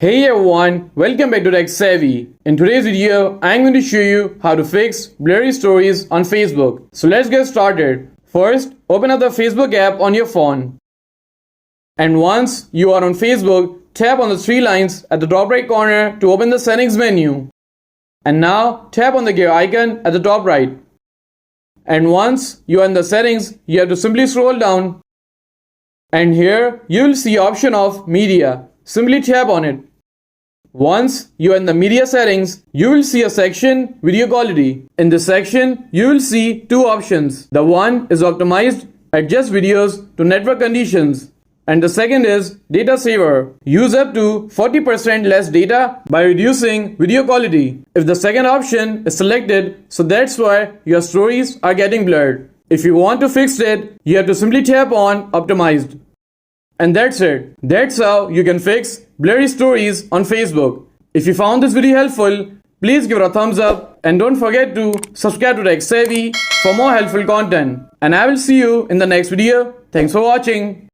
Hey everyone, welcome back to Tech Savvy. In today's video, I'm going to show you how to fix blurry stories on Facebook. So let's get started. First, open up the Facebook app on your phone. And once you are on Facebook, tap on the three lines at the top right corner to open the settings menu. And now tap on the gear icon at the top right. And once you are in the settings, you have to simply scroll down. And here you will see option of media. Simply tap on it. Once you are in the media settings, you will see a section video quality. In this section, you will see two options. The one is optimized, adjust videos to network conditions. And the second is data saver. Use up to 40% less data by reducing video quality. If the second option is selected, so that's why your stories are getting blurred. If you want to fix it, you have to simply tap on optimized. And that's it. That's how you can fix blurry stories on Facebook. If you found this video helpful, please give it a thumbs up and don't forget to subscribe to Tech Savvy for more helpful content. And I will see you in the next video. Thanks for watching.